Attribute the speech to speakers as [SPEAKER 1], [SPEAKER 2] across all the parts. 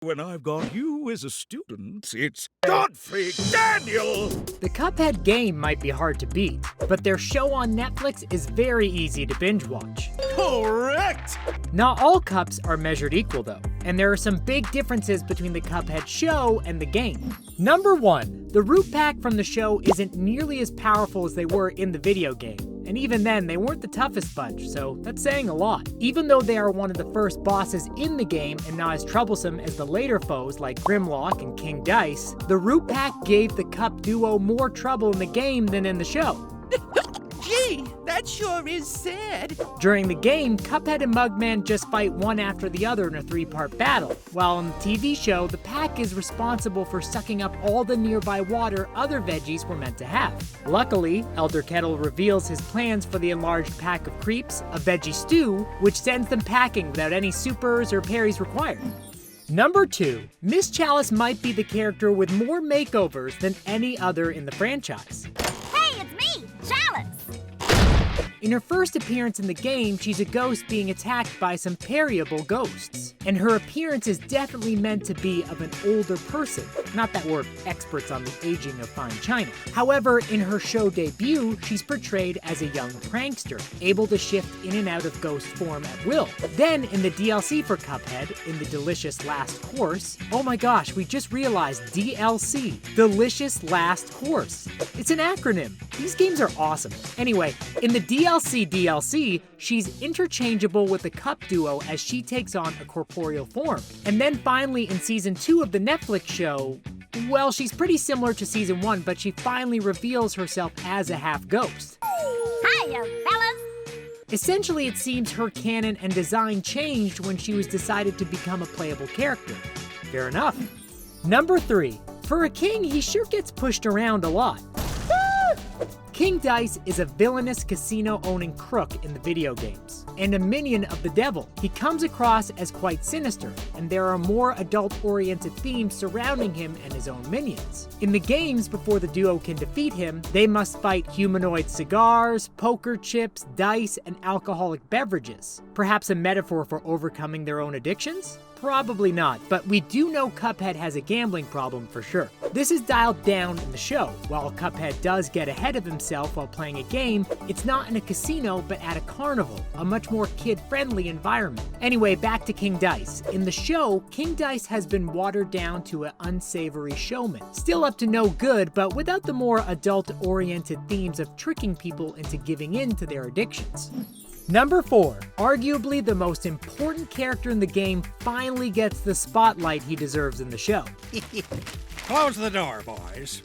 [SPEAKER 1] When I've got you as a student, it's Godfrey Daniel!
[SPEAKER 2] The Cuphead game might be hard to beat, but their show on Netflix is very easy to binge watch.
[SPEAKER 1] Correct!
[SPEAKER 2] Not all cups are measured equal though, and there are some big differences between the Cuphead show and the game. Number 1, the root pack from the show isn't nearly as powerful as they were in the video game. And even then, they weren't the toughest bunch, so that's saying a lot. Even though they are one of the first bosses in the game and not as troublesome as the later foes like Grimlock and King Dice, the root pack gave the Cup duo more trouble in the game than in the show.
[SPEAKER 3] Gee, that sure is sad.
[SPEAKER 2] During the game, Cuphead and Mugman just fight one after the other in a 3-part battle, while in the TV show, the pack is responsible for sucking up all the nearby water other veggies were meant to have. Luckily, Elder Kettle reveals his plans for the enlarged pack of creeps, a veggie stew, which sends them packing without any supers or parries required. Number 2, Miss Chalice might be the character with more makeovers than any other in the franchise.
[SPEAKER 4] Hey, it's me, Chalice!
[SPEAKER 2] In her first appearance in the game, she's a ghost being attacked by some parryable ghosts. And her appearance is definitely meant to be of an older person. Not that we're experts on the aging of fine china. However, in her show debut, she's portrayed as a young prankster, able to shift in and out of ghost form at will. Then, in the DLC for Cuphead, in the Delicious Last Course, oh my gosh, we just realized DLC, Delicious Last Course. It's an acronym. These games are awesome. Anyway, in the DLC, she's interchangeable with the Cup duo as she takes on a corporeal form. And then finally in Season 2 of the Netflix show, well, she's pretty similar to Season 1, but she finally reveals herself as a half-ghost.
[SPEAKER 4] Hiya, fellas!
[SPEAKER 2] Essentially, it seems her canon and design changed when she was decided to become a playable character. Fair enough. Number 3. For a king, he sure gets pushed around a lot. King Dice is a villainous casino-owning crook in the video games, and a minion of the devil. He comes across as quite sinister, and there are more adult-oriented themes surrounding him and his own minions. In the games, before the duo can defeat him, they must fight humanoid cigars, poker chips, dice, and alcoholic beverages. Perhaps a metaphor for overcoming their own addictions? Probably not, but we do know Cuphead has a gambling problem for sure. This is dialed down in the show. While Cuphead does get ahead of himself while playing a game, it's not in a casino but at a carnival, a much more kid-friendly environment. Anyway, back to King Dice. In the show, King Dice has been watered down to an unsavory showman. Still up to no good, but without the more adult-oriented themes of tricking people into giving in to their addictions. Number 4, arguably the most important character in the game finally gets the spotlight he deserves in the show.
[SPEAKER 1] Close the door, boys.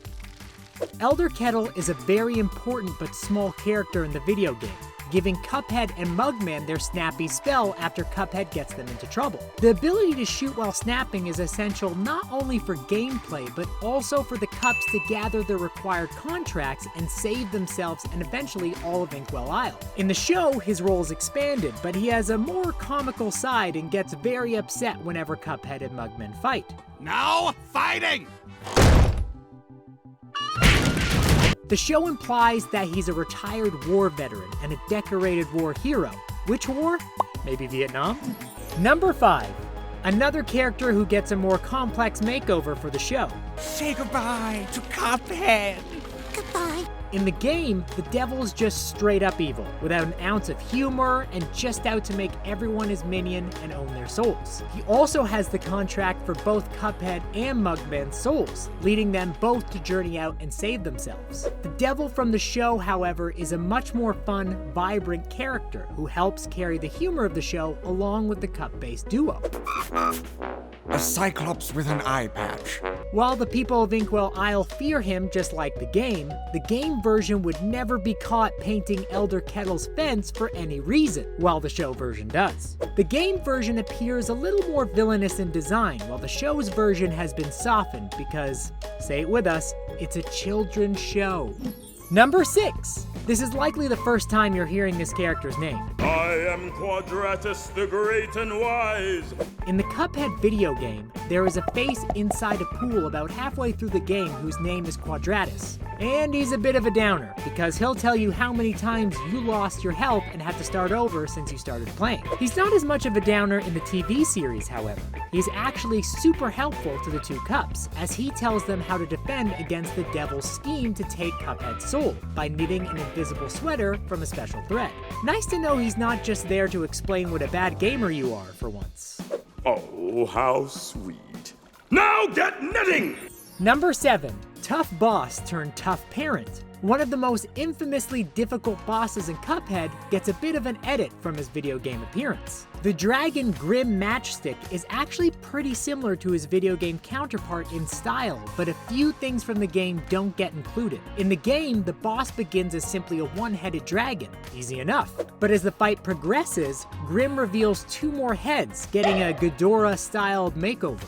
[SPEAKER 2] Elder Kettle is a very important but small character in the video game, giving Cuphead and Mugman their snappy spell after Cuphead gets them into trouble. The ability to shoot while snapping is essential not only for gameplay, but also for the Cups to gather the required contracts and save themselves and eventually all of Inkwell Isle. In the show, his role is expanded, but he has a more comical side and gets very upset whenever Cuphead and Mugman fight.
[SPEAKER 1] Now, fighting!
[SPEAKER 2] The show implies that he's a retired war veteran and a decorated war hero. Which war? Maybe Vietnam? Number 5. Another character who gets a more complex makeover for the show.
[SPEAKER 3] Say goodbye to Cuphead.
[SPEAKER 4] Goodbye.
[SPEAKER 2] In the game, the devil is just straight up evil, without an ounce of humor and just out to make everyone his minion and own their souls. He also has the contract for both Cuphead and Mugman's souls, leading them both to journey out and save themselves. The devil from the show, however, is a much more fun, vibrant character who helps carry the humor of the show along with the Cup-based duo.
[SPEAKER 3] A cyclops with an eye patch.
[SPEAKER 2] While the people of Inkwell Isle fear him just like the game version would never be caught painting Elder Kettle's fence for any reason, while the show version does. The game version appears a little more villainous in design, while the show's version has been softened because, say it with us, it's a children's show. Number 6. This is likely the first time you're hearing this character's name.
[SPEAKER 5] I am Quadratus the Great and Wise.
[SPEAKER 2] In the Cuphead video game, there is a face inside a pool about halfway through the game whose name is Quadratus. And he's a bit of a downer, because he'll tell you how many times you lost your health and had to start over since you started playing. He's not as much of a downer in the TV series, however. He's actually super helpful to the two Cups, as he tells them how to defend against the devil's scheme to take Cuphead's soul, by knitting an invisible sweater from a special thread. Nice to know he's not just there to explain what a bad gamer you are, for once.
[SPEAKER 5] Oh, how sweet. Now get knitting!
[SPEAKER 2] Number 7. Tough boss turned tough parent. One of the most infamously difficult bosses in Cuphead gets a bit of an edit from his video game appearance. The dragon Grim Matchstick is actually pretty similar to his video game counterpart in style, but a few things from the game don't get included. In the game, the boss begins as simply a one-headed dragon, easy enough. But as the fight progresses, Grim reveals 2 more heads, getting a Ghidorah-styled makeover.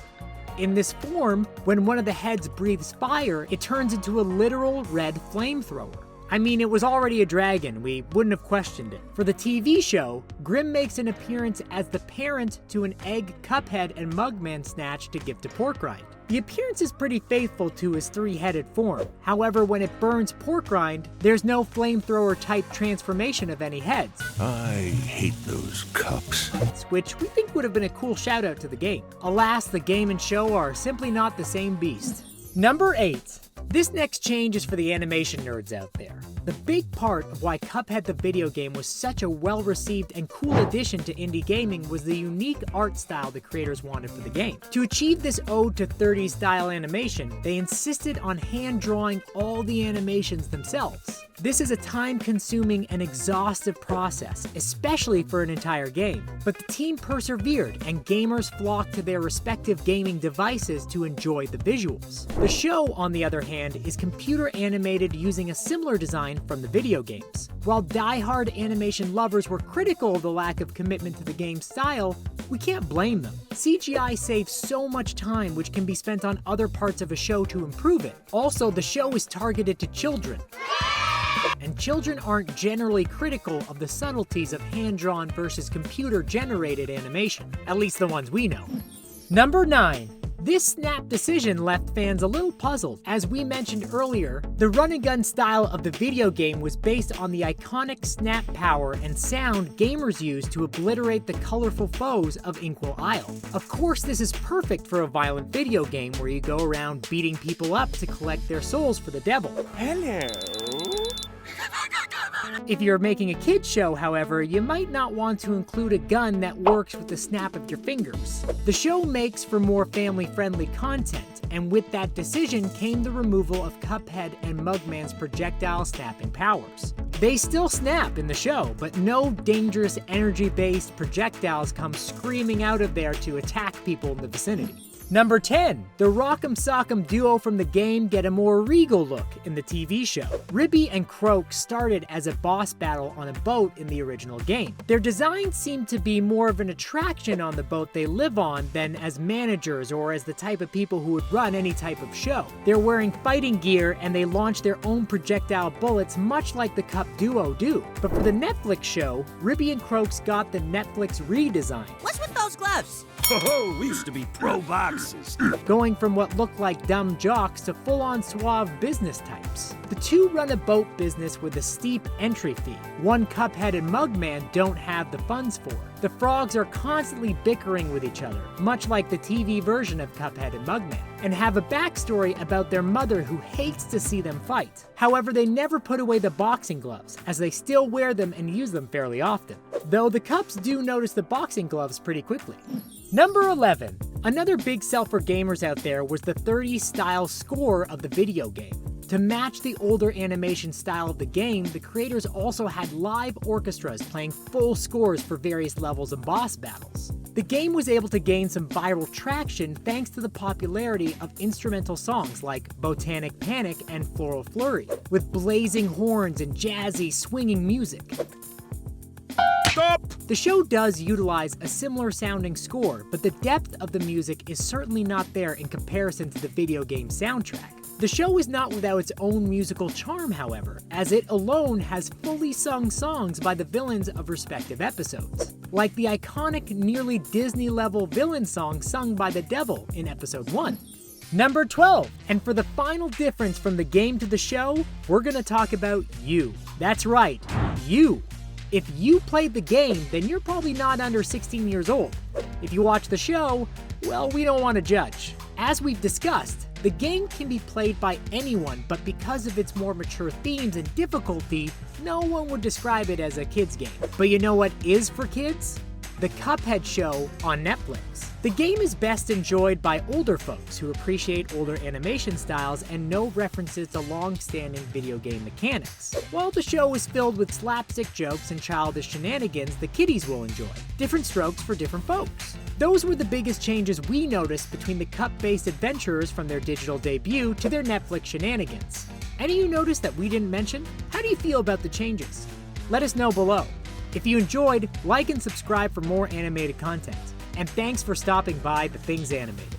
[SPEAKER 2] In this form, when one of the heads breathes fire, it turns into a literal red flamethrower. I mean, it was already a dragon, we wouldn't have questioned it. For the TV show, Grim makes an appearance as the parent to an egg Cuphead and Mugman snatch to give to Porkrind. The appearance is pretty faithful to his 3-headed form. However, when it burns Porkrind, there's no flamethrower-type transformation of any heads.
[SPEAKER 1] I hate those cups.
[SPEAKER 2] Which we think would have been a cool shout-out to the game. Alas, the game and show are simply not the same beast. Number 8. This next change is for the animation nerds out there. The big part of why Cuphead the video game was such a well-received and cool addition to indie gaming was the unique art style the creators wanted for the game. To achieve this ode to 30s style animation, they insisted on hand-drawing all the animations themselves. This is a time-consuming and exhaustive process, especially for an entire game. But the team persevered, and gamers flocked to their respective gaming devices to enjoy the visuals. The show, on the other hand, is computer animated using a similar design from the video games. While die-hard animation lovers were critical of the lack of commitment to the game's style, we can't blame them. CGI saves so much time which can be spent on other parts of a show to improve it. Also, the show is targeted to children. And children aren't generally critical of the subtleties of hand-drawn versus computer-generated animation, at least the ones we know. Number 9. This snap decision left fans a little puzzled. As we mentioned earlier, the run-and-gun style of the video game was based on the iconic snap power and sound gamers used to obliterate the colorful foes of Inkwell Isle. Of course, this is perfect for a violent video game where you go around beating people up to collect their souls for the devil.
[SPEAKER 3] Hello?
[SPEAKER 2] If you're making a kids show, however, you might not want to include a gun that works with the snap of your fingers. The show makes for more family-friendly content, and with that decision came the removal of Cuphead and Mugman's projectile snapping powers. They still snap in the show, but no dangerous energy-based projectiles come screaming out of there to attack people in the vicinity. Number 10. The Rock'em Sock'em duo from the game get a more regal look in the TV show. Ribby and Croak started as a boss battle on a boat in the original game. Their designs seem to be more of an attraction on the boat they live on than as managers or as the type of people who would run any type of show. They're wearing fighting gear and they launch their own projectile bullets much like the Cup duo do. But for the Netflix show, Ribby and Croak's got the Netflix redesign.
[SPEAKER 6] What's with those gloves?
[SPEAKER 1] Oh, we used to be pro boxers.
[SPEAKER 2] Going from what looked like dumb jocks to full-on suave business types. The two run a boat business with a steep entry fee, one Cuphead and Mugman don't have the funds for. The frogs are constantly bickering with each other, much like the TV version of Cuphead and Mugman, and have a backstory about their mother who hates to see them fight. However, they never put away the boxing gloves, as they still wear them and use them fairly often. Though the Cups do notice the boxing gloves pretty quickly. Number 11. Another big sell for gamers out there was the 30s style score of the video game. To match the older animation style of the game, the creators also had live orchestras playing full scores for various levels and boss battles. The game was able to gain some viral traction thanks to the popularity of instrumental songs like Botanic Panic and Floral Flurry, with blazing horns and jazzy, swinging music.
[SPEAKER 1] Stop!
[SPEAKER 2] The show does utilize a similar sounding score, but the depth of the music is certainly not there in comparison to the video game soundtrack. The show is not without its own musical charm, however, as it alone has fully sung songs by the villains of respective episodes, like the iconic, nearly Disney-level villain song sung by the Devil in Episode 1. Number 12, and for the final difference from the game to the show, we're gonna talk about you. That's right, you. If you played the game, then you're probably not under 16 years old. If you watch the show, well, we don't want to judge. As we've discussed, the game can be played by anyone, but because of its more mature themes and difficulty, no one would describe it as a kid's game. But you know what is for kids? The Cuphead show on Netflix. The game is best enjoyed by older folks who appreciate older animation styles and know references to long-standing video game mechanics. While the show is filled with slapstick jokes and childish shenanigans, the kiddies will enjoy. Different strokes for different folks. Those were the biggest changes we noticed between the cup-based adventurers from their digital debut to their Netflix shenanigans. Any you noticed that we didn't mention? How do you feel about the changes? Let us know below. If you enjoyed, like and subscribe for more animated content. And thanks for stopping by The Things Animated.